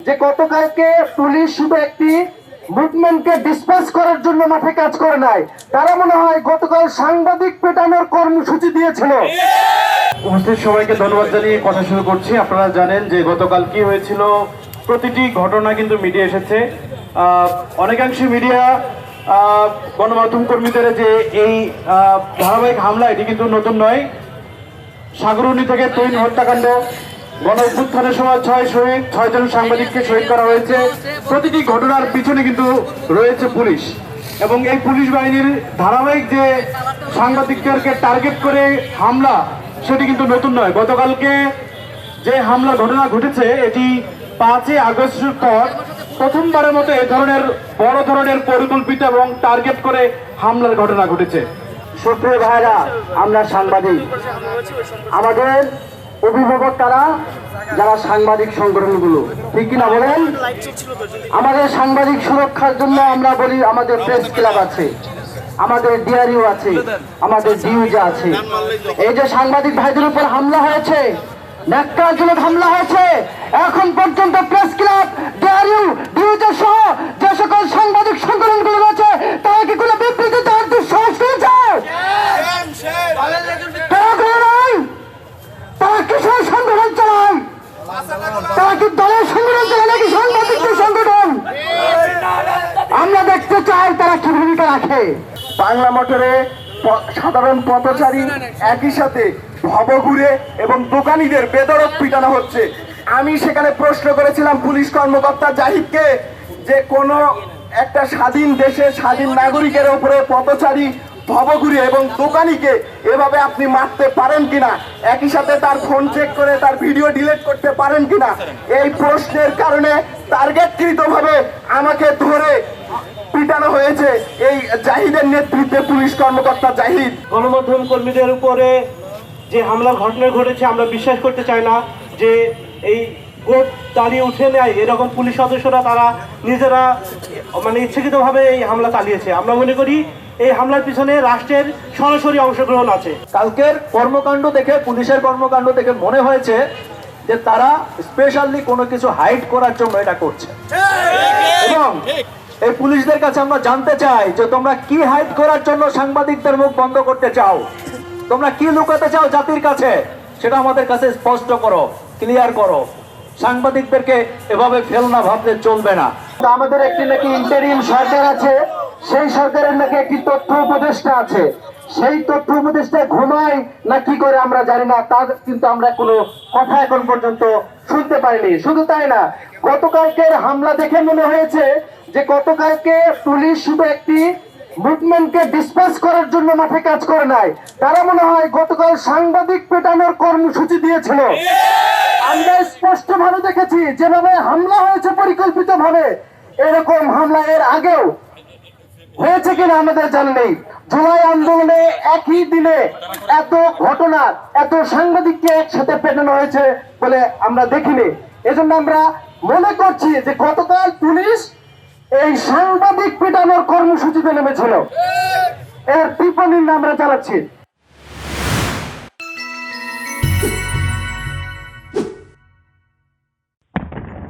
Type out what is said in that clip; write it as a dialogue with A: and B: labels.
A: যে গতকালকে পুলিশ শুধু একটি মুভমেন্টকে ডিসপাস করার জন্য মাঠে কাজ করে নাই, তারা মনে হয় গতকাল সাংবাদিক পেটানোর কর্মসূচি দিয়েছিল।
B: উপস্থিত সবাইকে ধন্যবাদ জানিয়ে কথা শুরু করছি। আপনারা জানেন যে গতকাল কি হয়েছিল, প্রতিটি ঘটনা কিন্তু মিডিয়া এসেছে। অনেকাংশে মিডিয়া গণমাধ্যম কর্মীদের যে এই ধারাবাহিক হামলা, এটি কিন্তু নতুন নয়। সাগরুনি থেকে তৈন হত্যাকাণ্ড, গণ অভ্যুত্থানের সময় 6 জন সাংবাদিককে শহীদ করা হয়েছে। প্রতিটি ঘটনার পিছনে কিন্তু রয়েছে পুলিশ, এবং এই পুলিশ বাহিনীর ধারাবাহিক যে সাংবাদিকদেরকে টার্গেট করে হামলা, সেটি কিন্তু নতুন নয়। গতকালকে যে হামলার ঘটনা ঘটেছে, এটি 5 আগস্টের পর প্রথমবারের মতো এ ধরনের বড় ধরনের পরিকল্পিত এবং টার্গেট করে হামলার ঘটনা ঘটেছে।
A: সুপ্রিয় ভাইরা, আমরা সাংবাদিক, আমাদের অভিভাবক তারা যারা সাংবাদিক সংগঠনগুলো, ঠিক কিনা বলেন? আমাদের সাংবাদিক সুরক্ষার জন্য আমরা বলি আমাদের প্রেস ক্লাব আছে, আমাদের ডিআরইউ আছে, আমাদের ডিউজা আছে। এই যে সাংবাদিক ভাইদের উপর হামলা হয়েছে, ন্যাক্কারজনক হামলা হয়েছে, এখন পর্যন্ত প্রেস ক্লাব, ডিআরইউ, ডিউজা সহ যে সকল সাংবাদিক সংগঠনগুলো রয়েছে, তারা কি কোনো বিবৃতি দেওয়ার দুঃসাহস করেছে? তারা কিসের সংগঠন চালায়? তারা কি দলের সংগঠন চালায় নাকি সাংবাদিকদের সংগঠন? আমরা দেখতে চাই তারা কি ভূমিকা রাখে।
C: বাংলা মোটরে সাধারণ পথচারী একই সাথে ভবঘুরে এবং দোকানীদের বেদরক পিটানো হচ্ছে। আমি সেখানে প্রশ্ন করেছিলাম পুলিশ কর্মকর্তা জাহিদকে যে কোনো একটা স্বাধীন দেশে স্বাধীন নাগরিকের উপরে পথচারী, ভবঘুরে এবং দোকানিকে এভাবে আপনি মারতে পারেন কিনা, একই সাথে তার ফোন চেক করে তার ভিডিও ডিলিট করতে পারেন কিনা। এই প্রশ্নের কারণে টার্গেটকৃতভাবে আমাকে ধরে পিটানো হয়েছে এই জাহিদের নেতৃত্বে পুলিশ কর্মকর্তা জাহিদ।
B: গণমাধ্যম কর্মীদের উপরে যে হামলার ঘটনা ঘটেছে, আমরা বিশ্বাস করতে চাই না যে এই গোপ দাঁড়িয়ে উঠে নেয় এরকম পুলিশ সদস্যরা তারা নিজেরা ইচ্ছাকৃতভাবে এই হামলা চালিয়েছে। আমরা মনে করি এই হামলার পিছনে রাষ্ট্রের সরাসরি অংশগ্রহণ আছে।
D: কালকের কর্মকাণ্ড দেখে, পুলিশের কর্মকাণ্ড দেখে মনে হয়েছে যে তারা স্পেশালি কোনো কিছু হাইড করার জন্য এটা করছে। এবং এই পুলিশদের কাছে আমরা জানতে চাই যে তোমরা কি হাইড করার জন্য সাংবাদিকদের মুখ বন্ধ করতে চাও, তোমরা কি লুকাতে চাও জাতির কাছে, সেটা আমাদের কাছে স্পষ্ট করো, ক্লিয়ার করো। সাংবাদিকদেরকে এভাবে ফেলনা ভাবতে চলবে না।
A: আমাদের একটি নাকি ইন্টারিম সরকার আছে, সেই সরকারের নাকি একটি তথ্য উপদেষ্টা আছে। সেই তথ্য উপদেষ্টা ঘুমায় না কি করে আমরা জানি না, তার কিন্তু আমরা কোনো কথা এখন পর্যন্ত শুনতে পাইনি। শুধু তাই না, গতকালকের হামলা দেখে মনে হয়েছে যে গতকালকে পুলিশ শুধু একটি মুভমেন্টকে ডিসপাস করার জন্য মাঠে কাজ করে নাই, তারা মনে হয় গতকাল সাংবাদিক পেটানোর কর্মসূচি দিয়েছিল। আমরা স্পষ্ট ভাবে দেখেছি যেভাবে হামলা হয়েছে পরিকল্পিত ভাবে, এরকম হামলা এর আগেও হয়েছে কিনা আমাদের জানা নেই। জুলাই আন্দোলনে একই দিনে এত ঘটনা, এত সাংবাদিককে একসাথে পেটানো হয়েছে বলে আমরা দেখিনি। এজন্য আমরা মনে করছি যে গতকাল পুলিশ এই সাংবাদিক পেটানোর কর্মসূচিতে নেমেছিল, এর টিপ্পণী আমরা চালাচ্ছি।